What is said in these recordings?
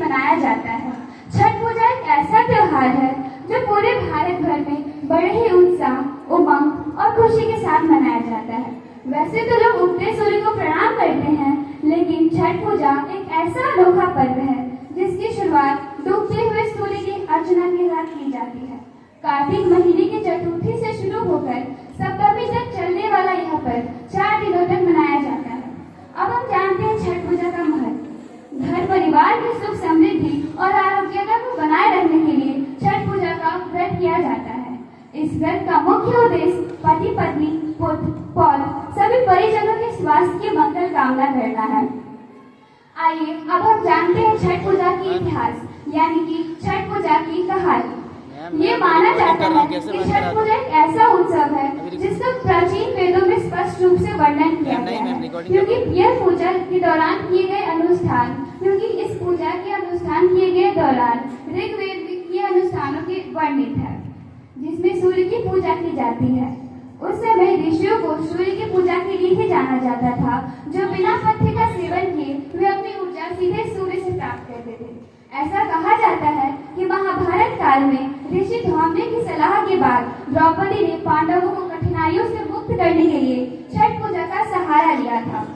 मनाया जाता है। छठ पूजा एक ऐसा त्योहार है जो पूरे भारत भर में बड़े ही उत्साह, उमंग और खुशी के साथ मनाया जाता है। वैसे तो लोग उगते सूर्य को प्रणाम करते हैं, लेकिन छठ पूजा एक ऐसा अनोखा पर्व है जिसकी शुरुआत डूबते हुए सूर्य की अर्चना के साथ की जाती है। कार्तिक महीने की चतुर्थी से शुरू होकर सप्तमी तक चलने वाला यह पर्व 4 दिनों तक मनाया जाता है। अब हम जानते हैं छठ पूजा का महत्व। घर परिवार की सुख समृद्धि और आरोग्यता को बनाए रखने के लिए छठ पूजा का व्रत किया जाता है। इस व्रत का मुख्य उद्देश्य पति पत्नी, पुत्र, पौत्र सभी परिजनों के स्वास्थ्य की मंगल कामना करना है। आइए अब हम जानते हैं छठ पूजा की इतिहास, यानी कि छठ पूजा की कहानी। ये माना जाता है कि छठ पूजा एक ऐसा उत्सव है जिसका प्राचीन वेदों में स्पष्ट रूप से वर्णन किया गया है, क्योंकि यह पूजा के दौरान किए गए अनुष्ठान इस पूजा के अनुष्ठान किए गए दौरान ऋग्वेद के अनुष्ठानों के वर्णित है, जिसमें सूर्य की पूजा की जाती है। उस समय ऋषियों को सूर्य की पूजा के लिए ही जाना जाता था, जो बिना पथ्य का सेवन किए वे अपनी ऊर्जा सीधे सूर्य से प्राप्त करते थे। ऐसा कहा जाता है कि महाभारत काल में ऋषि धौम्य की सलाह के बाद द्रौपदी ने पांडवों को कठिनाइयों से मुक्त करने के लिए छठ पूजा का सहारा लिया था।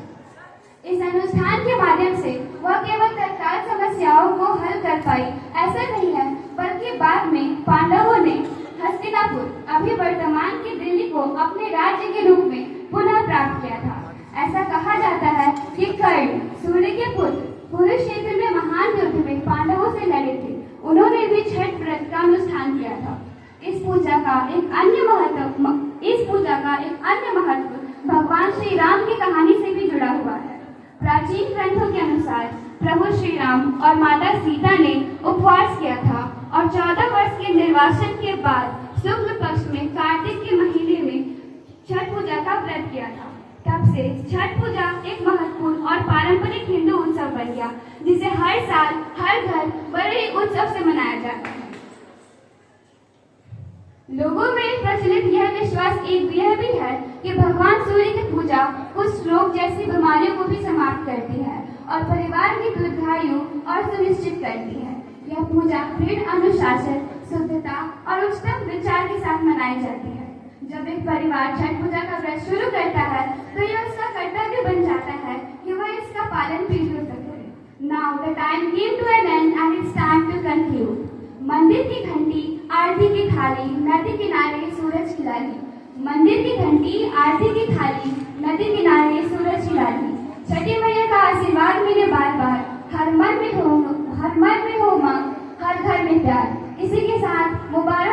इस अनुष्ठान के माध्यम से वह केवल तत्काल समस्याओं को हल कर पाई, ऐसा नहीं है, बल्कि बाद में पांडवों ने हस्तिनापुर, अभी वर्तमान की दिल्ली को अपने राज्य के रूप में पुनः प्राप्त किया था। ऐसा कहा जाता है कि कर्ण, सूर्य के पुत्र, कुरुक्षेत्र में महान युद्ध में पांडवों से लड़े थे। उन्होंने भी छठ व्रत का अनुष्ठान किया था। इस पूजा का एक अन्य महत्व भगवान श्री राम की कहानी से भी जुड़ा हुआ है। प्राचीन ग्रंथों के अनुसार प्रभु श्री राम और माता सीता ने उपवास किया था और 14 वर्ष के निर्वासन के बाद शुक्ल पक्ष में कार्तिक के महीने में छठ पूजा का व्रत किया था। तब से छठ पूजा एक महत्वपूर्ण और पारंपरिक हिंदू उत्सव बन गया, जिसे हर साल हर घर बड़े उत्सव से मनाया जाता है। लोगों में प्रचलित यह विश्वास यह भी है कि भगवान सूर्य की पूजा कुष्ठ रोग जैसी बीमारियों को भी समाप्त करती है और परिवार की दीर्घायु और सुनिश्चित करती है। यह पूजा दृढ़ अनुशासन, शुद्धता और उच्चतम विचार के साथ मनाई जाती है। जब एक परिवार छठ पूजा का व्रत शुरू करता है तो यह उसका कर्तव्य बन जाता है कि वह इसका पालन पीढ़ियों तक करे। Now the time came to an end and it's time to conclude. मंदिर की घंटी, आरती की थाली, नदी किनारे सूरज की लाली। मंदिर की घंटी, आरती की थाली, नदी किनारे सूरज की लाली। छठी मैया का आशीर्वाद मिले बार बार, हर मन में हो उमंग, हर घर में प्यार। इसी के साथ मुबारक